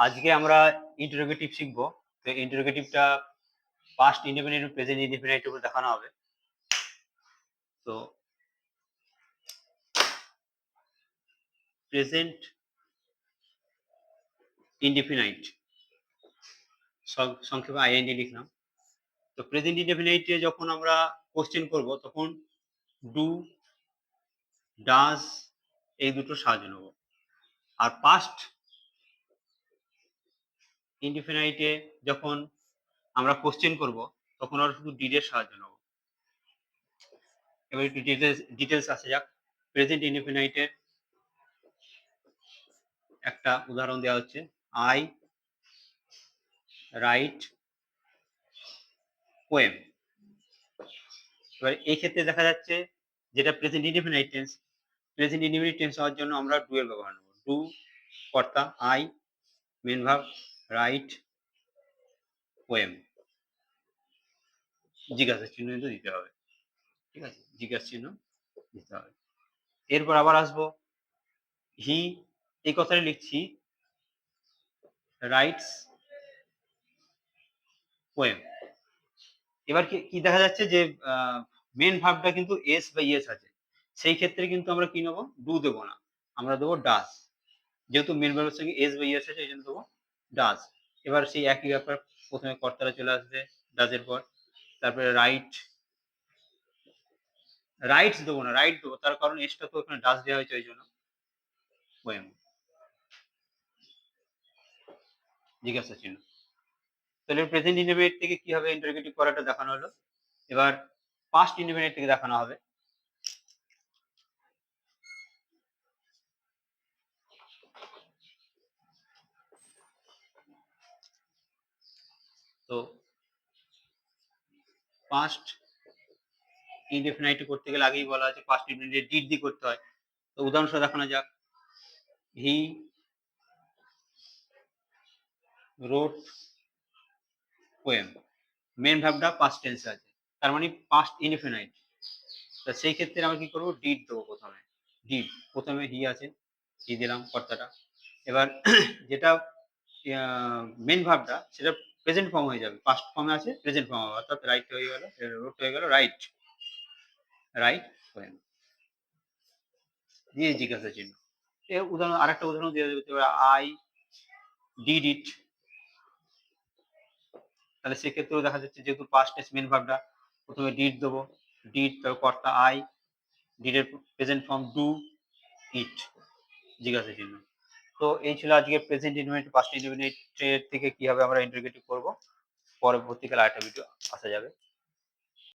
আজকে আমরা ইন্টারোগেটিভ শিখবো। তো ইন্টারোগেটিভটা পাস্ট ইনডেফিনিট, প্রেজেন্ট ইনডেফিনিট উপর দেখানো হবে। তো প্রেজেন্ট ইনডেফিনাইট সংক্ষেপে আইএনডি লিখলাম। তো প্রেজেন্ট ইনডেফিনাইটে যখন আমরা কোশ্চেন করব তখন ডু, ডাজ এই দুটো সাহায্য নেব। আর পাস্ট ইনডেফিনাইটে যখন আমরা কোশ্চেন করব তখন আমরা শুধু ডিড এর সাহায্য নেব। এবার একটু ডিটেলস আসা যাক। প্রেজেন্ট ইনডেফিনাইটের একটা উদাহরণ দেওয়া হচ্ছে, আই রাইট পোয়েম। এবার এই ক্ষেত্রে দেখা যাচ্ছে যেটা present indefinite tense, present indefinite tense হওয়ার জন্য আমরা ডু এর ব্যবহার নেব। ডু কর্তা, I main verb, write poem, জিজ্ঞাসা চিহ্ন কিন্তু দিতে হবে। ঠিক আছে, জিজ্ঞাসা চিহ্ন দিতে হবে। এরপর আবার আসবো, হি এই কথাটা লিখছি রাইটস পোয়েম। এবার কি দেখা যাচ্ছে যে মেন ভার্বটা কিন্তু এস বা ইয়েস আছে, সেই ক্ষেত্রে কিন্তু আমরা কি নেবো, ডু দেবো না, আমরা দেবো ডাজ। যেহেতু মেন ভার্বের সঙ্গে এস বা ইয়েস আছে এই জন্য দেবো ডাজ। এবার সেই একই ব্যাপার, প্রথমে কর্তারা চলে আসবে ডাজের পর, তারপরে রাইটস দেবো না, রাইট দেবো, তার কারণ এসটা তো ওখানে ডাজ দেওয়া হয়েছে ওই জন্য পোয়েম, জিজ্ঞাসা চিহ্ন। তাহলে প্রেজেন্ট ইনডেফিনিট থেকে কিভাবে ইন্টারোগেটিভ করাটা দেখানো হলো। এবার পাস্ট ইনডেফিনিট থেকে দেখানো হবে। তো পাস্ট ইনডেফিনাইট করতে গেলে আগেই বলা আছে পাস্ট ইনডেফিনিট ডিড দিয়ে করতে হয়। তো উদাহরণস্বরূপ দেখানো যাক, হি রোট পোয়েম। মেন ভার্বটা পাস্ট টেন্সে আছে, তার মানে পাস্ট ইনডেফিনাইট। তা সেই ক্ষেত্রে আমরা কি করবো, ডিড দেবো প্রথমে। ডিড প্রথমে হি আছে, হি দিলাম কর্তাটা। এবার যেটা মেন ভার্বটা সেটা প্রেজেন্ট ফর্ম হয়ে যাবে, পাস্ট ফর্মে আছে প্রেজেন্ট ফর্ম হবে, অর্থাৎ রাইট হয়ে গেল, রোট হয়ে গেল রাইট, রাইট পোয়েম দিয়ে জিজ্ঞাসা চিহ্ন। এর উদাহরণ, আরেকটা উদাহরণ দিয়ে দেবে, আই ডিড ইট। তাহলে সেক্ষেত্রেও দেখা যাচ্ছে যেহেতু পাস্ট টেন্স মেন ভার্বটা, প্রথমে ডিড দেবো, ডিড তারপর কর্তা আই, ডিডের প্রেজেন্ট ফর্ম ডু ইট, জিজ্ঞাসা চিহ্ন। তো এই ছিল আজকে প্রেজেন্ট ইনডেফিনিট পাস্ট ইনডেফিনিট থেকে কিভাবে আমরা ইন্টারোগেটিভ করব। পরবর্তীকালে আরেকটা ভিডিও আসা যাবে।